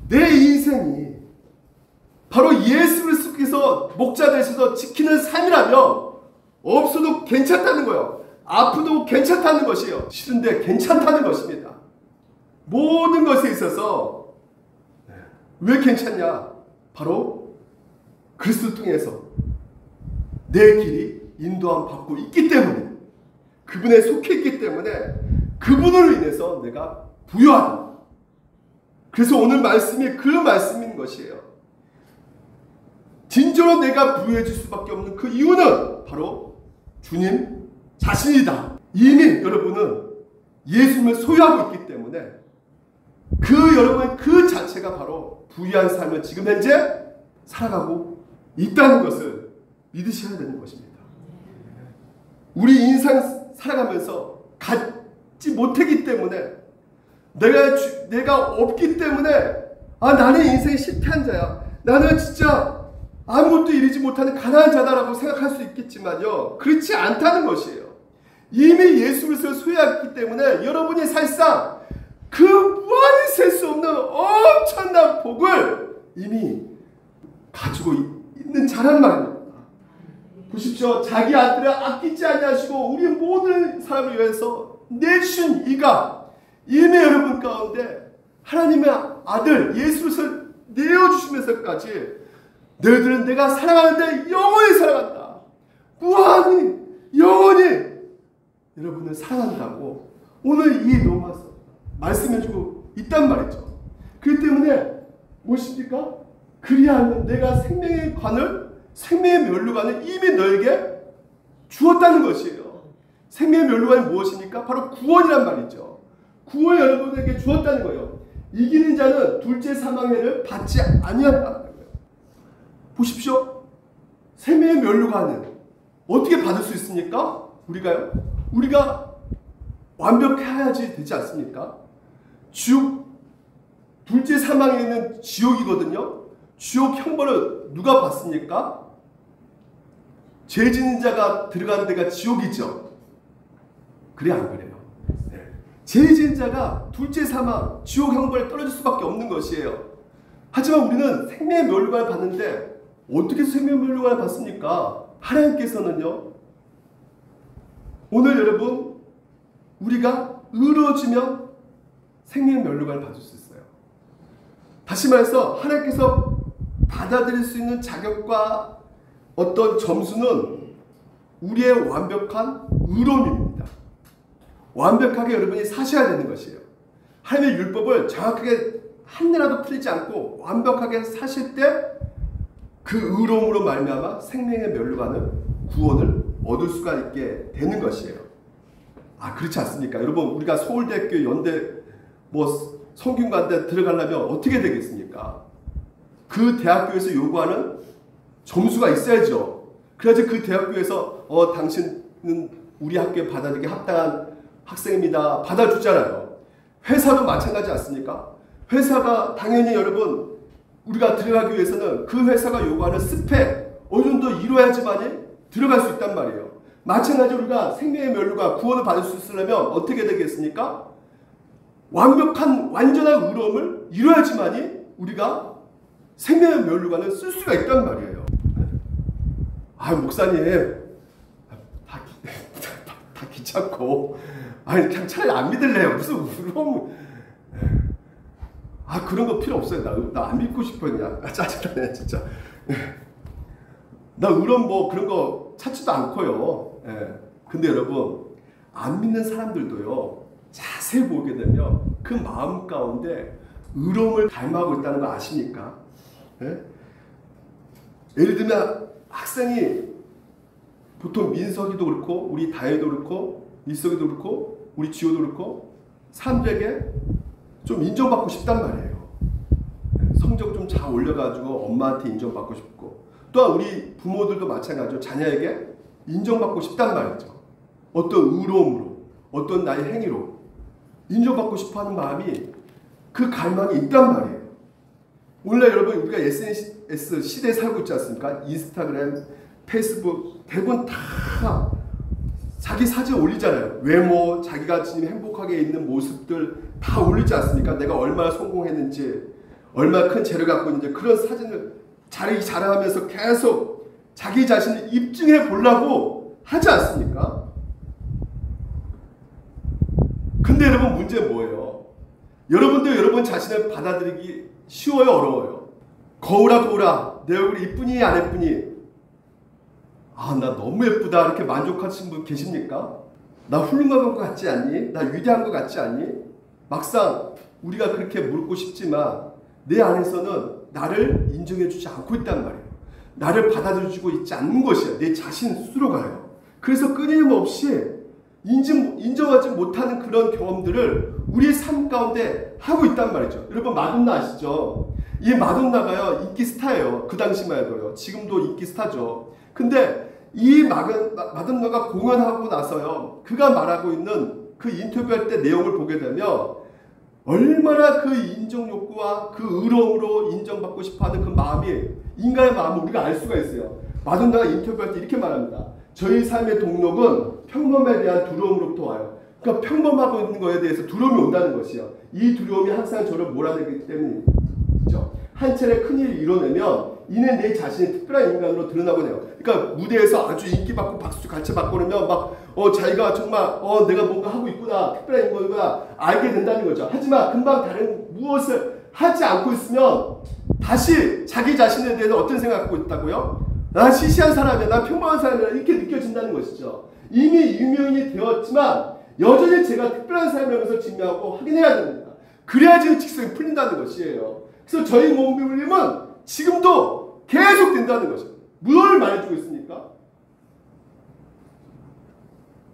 내 인생 인생이 바로 예수 그리스도께서 목자 되셔서 지키는 삶이라면 없어도 괜찮다는 거예요. 아프도 괜찮다는 것이에요. 싫은데 괜찮다는 것입니다. 모든 것에 있어서 왜 괜찮냐? 바로 그리스도 통해서 내 길이 인도함 받고 있기 때문에, 그분에 속해 있기 때문에 그분으로 인해서 내가 부유하다. 그래서 오늘 말씀이 그 말씀인 것이에요. 진짜로 내가 부유해질 수밖에 없는 그 이유는 바로 주님 자신이다. 이미 여러분은 예수님을 소유하고 있기 때문에 그 여러분 그 자체가 바로 부유한 삶을 지금 현재 살아가고 있다는 것을 믿으셔야 되는 것입니다. 우리 인생 살아가면서 갖지 못했기 때문에 내가 없기 때문에 나는 인생이 실패한 자야. 나는 진짜 아무것도 이루지 못하는 가난한 자다라고 생각할 수 있겠지만요. 그렇지 않다는 것이에요. 이미 예수 그리스도를 소유했기 때문에 여러분이 사실상 그 무한히 셀 수 없는 엄청난 복을 이미 가지고 있는 자란 말입니다. 보십시오. 자기 아들을 아끼지 아니하시고 우리 모든 사람을 위해서 내주신 이가 이미 여러분 가운데 하나님의 아들 예수 그리스도를 내어주시면서까지 너희들은 내가 사랑하는데 영원히 사랑한다. 무한히 영원히 여러분을 사랑한다고 오늘 이 로마서 말씀해주고 있단 말이죠. 그렇기 때문에 무엇입니까? 그리하면 내가 생명의 관을, 생명의 면류관을 이미 너에게 주었다는 것이에요. 생명의 면류관이 무엇입니까? 바로 구원이란 말이죠. 구원을 여러분에게 주었다는 거예요. 이기는 자는 둘째 사망해를 받지 아니한다는 거예요. 보십시오. 생명의 면류관은 어떻게 받을 수 있습니까? 우리가 완벽해야지 되지 않습니까? 둘째 사망에 있는 지옥이거든요. 지옥 형벌을 누가 받습니까? 죄 짓는 자가 들어가는 데가 지옥이죠. 그래 안 그래요? 네. 죄 짓는 자가 둘째 사망, 지옥 형벌에 떨어질 수밖에 없는 것이에요. 하지만 우리는 생명의 면류관을 받는데 어떻게 생명의 면류관을 받습니까? 하나님께서는요, 오늘 여러분 우리가 의로워지면 생명의 면류관을 받을 수 있어요. 다시 말해서 하나님께서 받아들일 수 있는 자격과 어떤 점수는 우리의 완벽한 의로움입니다. 완벽하게 여러분이 사셔야 되는 것이에요. 하나님의 율법을 정확하게 한이라도 풀리지 않고 완벽하게 사실 때 그 의로움으로 말미암아 생명의 면류관을, 구원을 얻을 수가 있게 되는 것이에요. 그렇지 않습니까? 여러분, 우리가 서울대학교, 연대, 성균관대 들어가려면 어떻게 되겠습니까? 그 대학교에서 요구하는 점수가 있어야죠. 그래야지 그 대학교에서 당신은 우리 학교에 받아들이기 합당한 학생입니다. 받아주잖아요. 회사도 마찬가지 않습니까? 회사가 당연히 여러분 우리가 들어가기 위해서는 그 회사가 요구하는 스펙 어느 정도 이루어야지만이 들어갈 수 있단 말이에요. 마찬가지로 우리가 생명의 면류관 구원을 받을 수 있으려면 어떻게 되겠습니까? 완벽한 완전한 의로움을 이루어야지만이 우리가 생명의 면류관을 쓸 수가 있단 말이에요. 목사님 다 귀찮고 그냥 차라리 안 믿을래요. 무슨 의로움 그런 거 필요 없어요. 나 안 믿고 싶어요. 그냥 짜증나네 진짜. 나 의로움 그런 거 찾지도 않고요. 근데 여러분 안 믿는 사람들도요 자세히 보게 되면 그 마음 가운데 의로움을 닮아가고 있다는 거 아십니까? 예를 들면 학생이 보통 민석이도 그렇고 우리 다혜도 그렇고 밀석이도 그렇고 우리 지호도 그렇고 사람들에게 좀 인정받고 싶단 말이에요. 성적 좀 잘 올려가지고 엄마한테 인정받고 싶고 또한 우리 부모들도 마찬가지로 자녀에게 인정받고 싶단 말이죠. 어떤 의로움으로 어떤 나의 행위로 인정받고 싶어하는 마음이 그 갈망이 있단 말이에요. 오늘날 여러분 우리가 SNS 시대에 살고 있지 않습니까? 인스타그램, 페이스북 대부분 다 자기 사진 올리잖아요. 외모, 자기가 지금 행복하게 있는 모습들 다 올리지 않습니까? 내가 얼마나 성공했는지 얼마나 큰 죄를 갖고 있는지 그런 사진을 자랑하면서 계속 자기 자신을 입증해 보려고 하지 않습니까? 근데 여러분 문제는 뭐예요? 여러분도 여러분 자신을 받아들이기 쉬워요, 어려워요? 거울아 내 얼굴이 이쁘니 안 예쁘니? 아, 나 너무 예쁘다 이렇게 만족하시는 분 계십니까? 나 훌륭한 것 같지 않니? 나 위대한 것 같지 않니? 막상 우리가 그렇게 묻고 싶지만 내 안에서는 나를 인정해 주지 않고 있단 말이에요. 나를 받아들여주고 있지 않는 것이야. 내 자신 스스로가요. 그래서 끊임없이 인정하지 못하는 그런 경험들을 우리의 삶 가운데 하고 있단 말이죠. 여러분 마돈나 아시죠? 이 마돈나가요 인기 스타예요. 그 당시만 해도요. 지금도 인기 스타죠. 근데 이 마돈나가 공연하고 나서요, 그가 말하고 있는 그 인터뷰할 때 내용을 보게 되면 얼마나 그 인정 욕구와 그 의로움으로 인정받고 싶어하는 그 마음이, 인간의 마음을 우리가 알 수가 있어요. 마돈나가 인터뷰할 때 이렇게 말합니다. 저희 삶의 동력은 평범에 대한 두려움으로부터 와요. 그러니까 평범하고 있는 것에 대해서 두려움이 온다는 것이요. 이 두려움이 항상 저를 몰아내기 때문이죠. 한 차례 큰일을 이뤄내면 이는 내 자신이 특별한 인간으로 드러나고 해요. 그러니까 무대에서 아주 인기받고 박수 같이 받고 그러면 막 자기가 정말 내가 뭔가 하고 있구나, 특별한 인간이구나 알게 된다는 거죠. 하지만 금방 다른 무엇을 하지 않고 있으면 다시 자기 자신에 대해서 어떤 생각을 갖고 있다고요? 난 시시한 사람이야, 난 평범한 사람이야 이렇게 느껴진다는 것이죠. 이미 유명인이 되었지만 여전히 제가 특별한 사람이라면서 증명하고 확인해야 됩니다. 그래야지 직성이 풀린다는 것이에요. 그래서 저희 몸부림은 지금도 계속 된다는 것이죠. 뭘 말해주고 있습니까?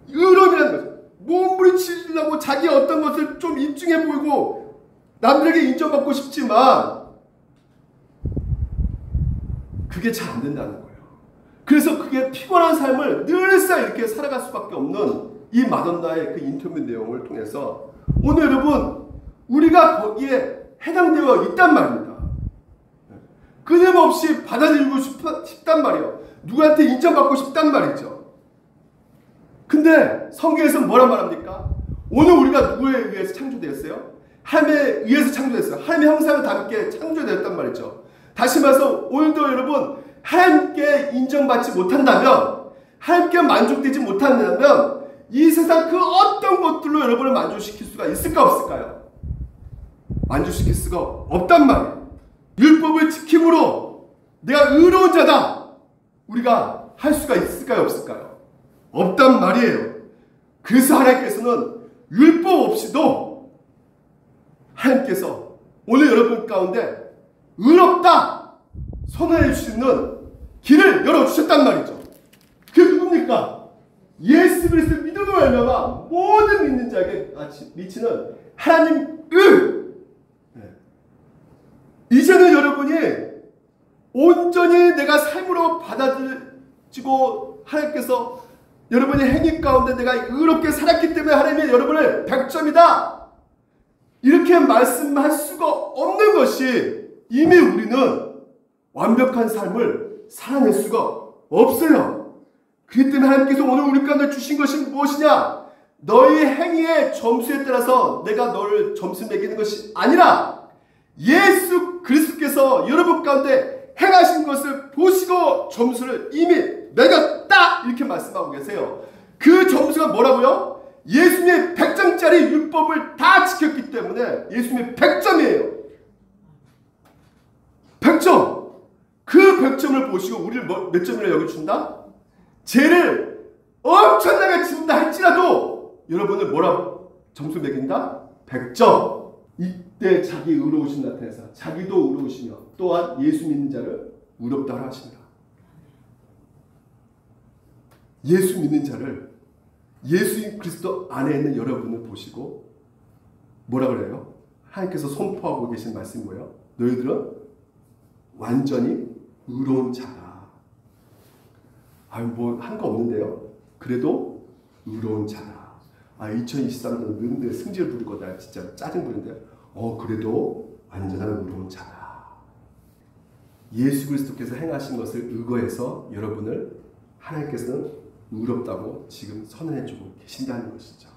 의로움이라는 거죠. 몸부림치려고 자기 어떤 것을 좀 입증해 보이고 남들에게 인정받고 싶지만 그게 잘 안 된다는 거예요. 그래서 그게 피곤한 삶을 늘상 이렇게 살아갈 수밖에 없는 이 마돈나의 그 인터뷰 내용을 통해서 오늘 여러분 우리가 거기에 해당되어 있단 말입니다. 끊임없이 받아들이고 싶단 말이에요. 누구한테 인정받고 싶단 말이죠. 근데 성경에서 뭐라 말합니까? 오늘 우리가 누구에 의해서 창조되었어요? 하나님에 의해서 창조됐어요. 하나님의 형상을 담게 창조되었단 말이죠. 다시 말해서 오늘도 여러분 하나님께 인정받지 못한다면, 하나님께 만족되지 못한다면 이 세상 그 어떤 것들로 여러분을 만족시킬 수가 있을까 없을까요? 만족시킬 수가 없단 말이에요. 율법을 지킴으로 내가 의로운 자다 우리가 할 수가 있을까요 없을까요? 없단 말이에요. 그래서 하나님께서는 율법 없이도 하나님께서 오늘 여러분 가운데 의롭다 선언해 주시는 길을 열어주셨단 말이죠. 그게 누굽니까? 예수 그리스도 믿음으로 말미암아 모든 믿는 자에게 미치는 하나님 의. 이제는 여러분이 온전히 내가 삶으로 받아들이고 하나님께서 여러분의 행위 가운데 내가 의롭게 살았기 때문에 하나님이 여러분을 100점이다 이렇게 말씀할 수가 없는 것이 이미 우리는 완벽한 삶을 살아낼 수가 없어요. 그렇기 때문에 하나님께서 오늘 우리 가운데 주신 것이 무엇이냐? 너희 행위의 점수에 따라서 내가 너를 점수 매기는 것이 아니라 예수 그리스도께서 여러분 가운데 행하신 것을 보시고 점수를 이미 매겼다 이렇게 말씀하고 계세요. 그 점수가 뭐라고요? 예수님의 100점짜리 율법을 다 지켰기 때문에 예수님의 100점이에요. 100점. 그 100점을 보시고 우리를 몇 점이라 여겨준다? 죄를 엄청나게 지운다 할지라도 여러분을 뭐라고 점수 매긴다? 100점. 이때 자기 의로우심 나타내서 자기도 의로우시며 또한 예수 믿는 자를 의롭다 하십니다. 예수 믿는 자를 예수 그리스도 안에 있는 여러분을 보시고 뭐라 그래요? 하나님께서 선포하고 계신 말씀이 뭐예요? 너희들은 완전히 의로운 자다. 뭐 한 거 없는데요. 그래도 의로운 자다. 2023년은 너희들 승질을 부릴 거다. 진짜 짜증 부린데. 그래도 완전한 의로운 자다. 예수 그리스도께서 행하신 것을 의거해서 여러분을 하나님께서는 의롭다고 지금 선언해주고 계신다는 것이죠.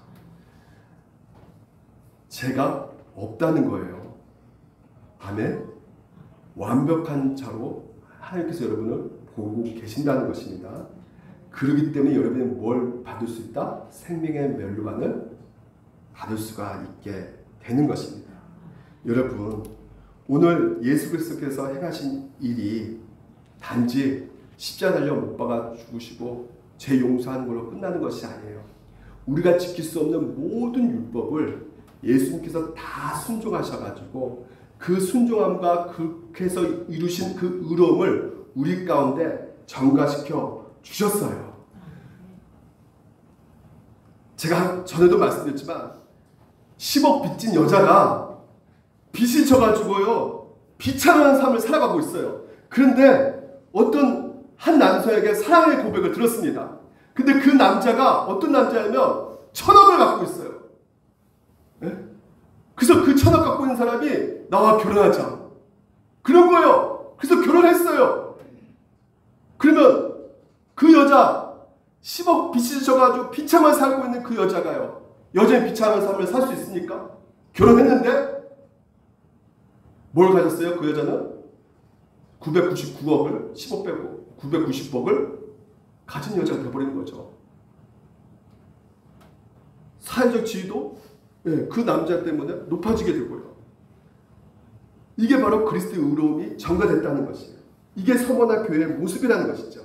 죄가 없다는 거예요. 아멘. 완벽한 자로 하나님께서 여러분을 보고 계신다는 것입니다. 그렇기 때문에 여러분이 뭘 받을 수 있다? 생명의 면류관을 받을 수가 있게 되는 것입니다. 여러분, 오늘 예수 그리스도께서 행하신 일이 단지 십자가 달려 못 박아 죽으시고 죄 용서하는 걸로 끝나는 것이 아니에요. 우리가 지킬 수 없는 모든 율법을 예수님께서 다 순종하셔가지고 그 순종함과 그렇게서 이루신 그 의로움을 우리 가운데 전가시켜 주셨어요. 제가 전에도 말씀드렸지만 10억 빚진 여자가 빚이 져가지고요 비참한 삶을 살아가고 있어요. 그런데 어떤 한 남자에게 사랑의 고백을 들었습니다. 근데 그 남자가 어떤 남자냐면 1,000억을 갖고 있어요. 네? 그래서 그 1,000억 갖고 있는 사람이 나와 결혼하자 그런 거예요. 그래서 결혼했어요. 그러면 그 여자 10억 빚이 져가지고 비참한 살고 있는 그 여자가요 여전히 비참한 삶을 살 수 있습니까? 결혼했는데 뭘 가졌어요? 그 여자는 999억을 10억 빼고 990억을 가진 여자가 되어버리는 거죠. 사회적 지위도 그 남자 때문에 높아지게 되고요. 이게 바로 그리스도의 의로움이 전가됐다는 것이에요. 이게 서머나 교회의 모습이라는 것이죠.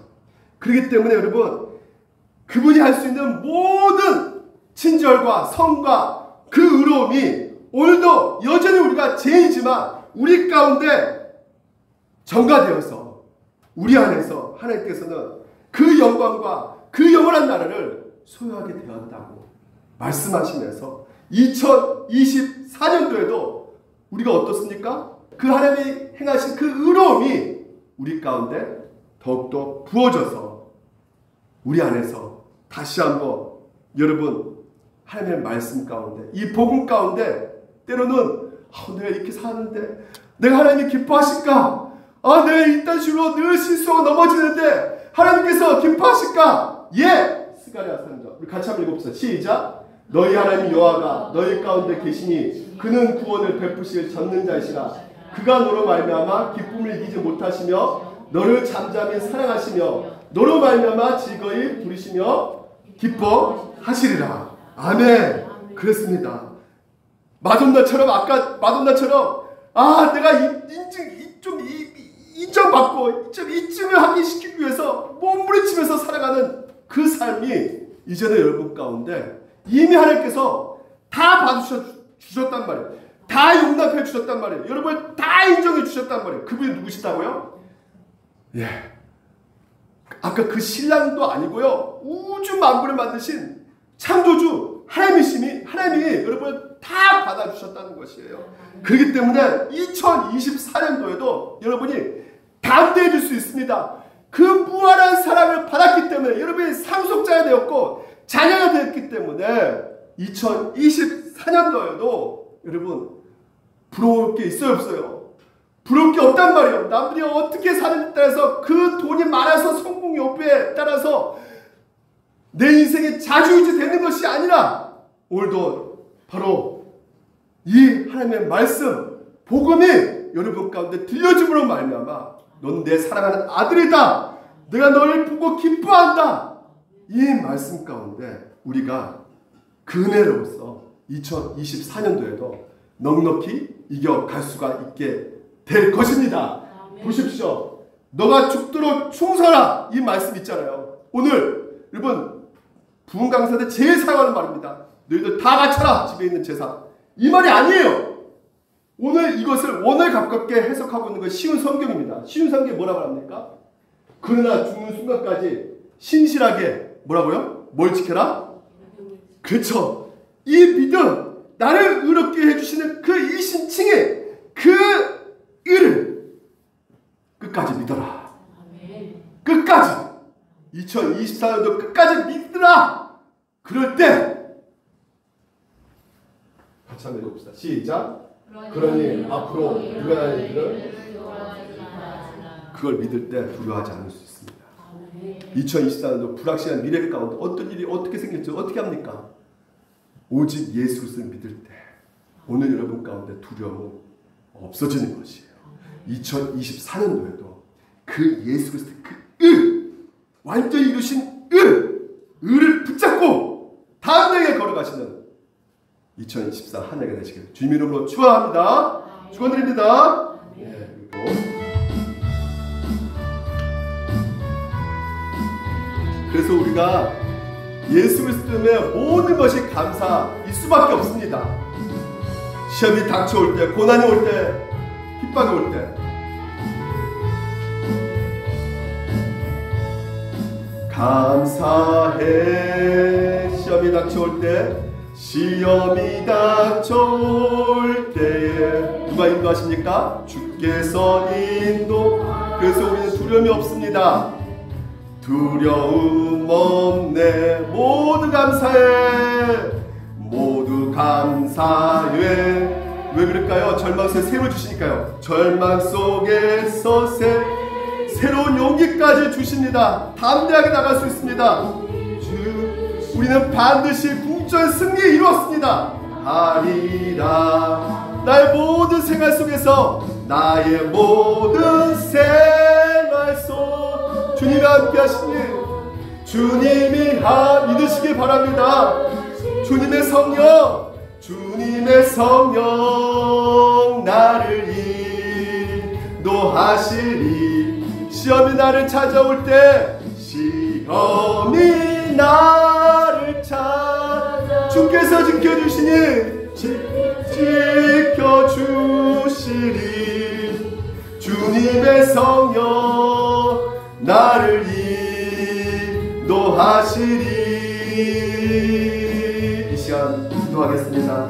그렇기 때문에 여러분 그분이 할 수 있는 모든 친절과 성과 그 의로움이 오늘도 여전히 우리가 죄인이지만 우리 가운데 전가되어서 우리 안에서 하나님께서는 그 영광과 그 영원한 나라를 소유하게 되었다고 말씀하시면서 2024년도에도 우리가 어떻습니까? 그 하나님이 행하신 그 의로움이 우리 가운데 더욱더 부어져서 우리 안에서 다시 한번 여러분 하나님의 말씀 가운데 이 복음 가운데 때로는 내가 이렇게 사는데 내가 하나님이 기뻐하실까? 내가 이딴 식으로 늘 실수하고 넘어지는데 하나님께서 기뻐하실까? 예! 스가랴 3장 우리 같이 한번 읽어봅시다. 시작! 너희 하나님 여호와가 너희 가운데 계시니 그는 구원을 베푸실 전능자이시라. 그가 너로 말미암아 기쁨을 이기지 못하시며 너를 잠잠히 사랑하시며 너로 말미암아 즐거이 부르시며 기뻐하시리라. 아멘. 그렇습니다. 마돈나처럼 아까 마돈나처럼 내가 인정받고 좀 이쯤을 확인시키기 위해서 몸부림치면서 살아가는 그 삶이 이제는 여러분 가운데 이미 하나님께서 다 받으셨단 말이에요. 다 용납해 주셨단 말이에요. 여러분을 다 인정해 주셨단 말이에요. 그분이 누구시다고요? 예. 아까 그 신랑도 아니고요. 우주 만물을 만드신 창조주 하나님이 여러분을 다 받아주셨다는 것이에요. 그렇기 때문에 2024년도에도 여러분이 담대해 줄 수 있습니다. 그 무한한 사랑을 받았기 때문에 여러분이 상속자가 되었고 자녀가 되었기 때문에 2024년도에도 여러분 부러울 게 있어요 없어요? 부러울 게 없단 말이에요. 남들이 어떻게 사는지에 따라서 그 돈이 많아서 성공 여부에 따라서 내 인생이 좌지우지 되는 것이 아니라 오늘도 바로 이 하나님의 말씀 복음이 여러분 가운데 들려줌으로 말미암아 넌 내 사랑하는 아들이다. 내가 너를 보고 기뻐한다. 이 말씀 가운데 우리가 그 은혜로서 2024년도에도 넉넉히 이겨갈 수가 있게 될 것입니다. 보십시오. 너가 죽도록 충성하라. 이 말씀 있잖아요. 오늘 여러분 부흥 강사들 제일 사용하는 말입니다. 너희들 다 바쳐라. 집에 있는 제사. 이 말이 아니에요. 오늘 이것을 원을 가깝게 해석하고 있는 건 쉬운 성경입니다. 쉬운 성경이 뭐라고 합니까? 그러나 죽는 순간까지 신실하게 뭐라고요? 뭘 지켜라? 그렇죠. 이 믿음, 나를 의롭게 해주시는 그 이신칭의 그 일을 끝까지 믿어라. 끝까지 2024년도 끝까지 믿으라. 그럴 때 같이 한번 읽어봅시다. 시작. 그러니 앞으로 불가능한 일들은 그걸 믿을 때 두려워하지 않을 수 있습니다. 2024년도 불확실한 미래 가운데 어떤 일이 어떻게 생길지 어떻게 합니까? 오직 예수 그리스도를 믿을 때 오늘 여러분 가운데 두려움은 없어지는 것이에요. 2024년도에도 그 예수 그리스도의 완전히 이루신 의를 붙잡고 담대하게 걸어가시는 2024 한 해가 되시길 주님 이름으로 축원합니다. 축원드립니다. 그래서 우리가 예수 그리스도 때문에 모든 것이 감사일 수밖에 없습니다. 시험이 닥쳐올 때, 고난이 올 때, 핍박이 올 때, 감사해. 시험이 닥쳐올 때, 시험이 닥쳐올 때에 누가 인도하십니까? 주께서 인도. 그래서 우리는 두려움이 없습니다. 두려움 없네. 모두 감사해. 모두 감사해. 왜 그럴까요? 절망 속에 샘을 주시니까요. 절망 속에서 새로운 용기까지 주십니다. 담대하게 나갈 수 있습니다. 우리는 반드시 궁전 승리 이루었습니다. 하리라. 나의 모든 생활 속에서, 나의 모든 생활 속 주님이 함께 하시니 주님이 믿으시기 바랍니다. 주님의 성령, 주님의 성령 나를 인도하시리. 시험이 나를 찾아올 때, 시험이 나를 찾아 주께서 지켜주시니 지켜주시리. 주님의 성령 나를 인도하시리. 이 시간 기도하겠습니다.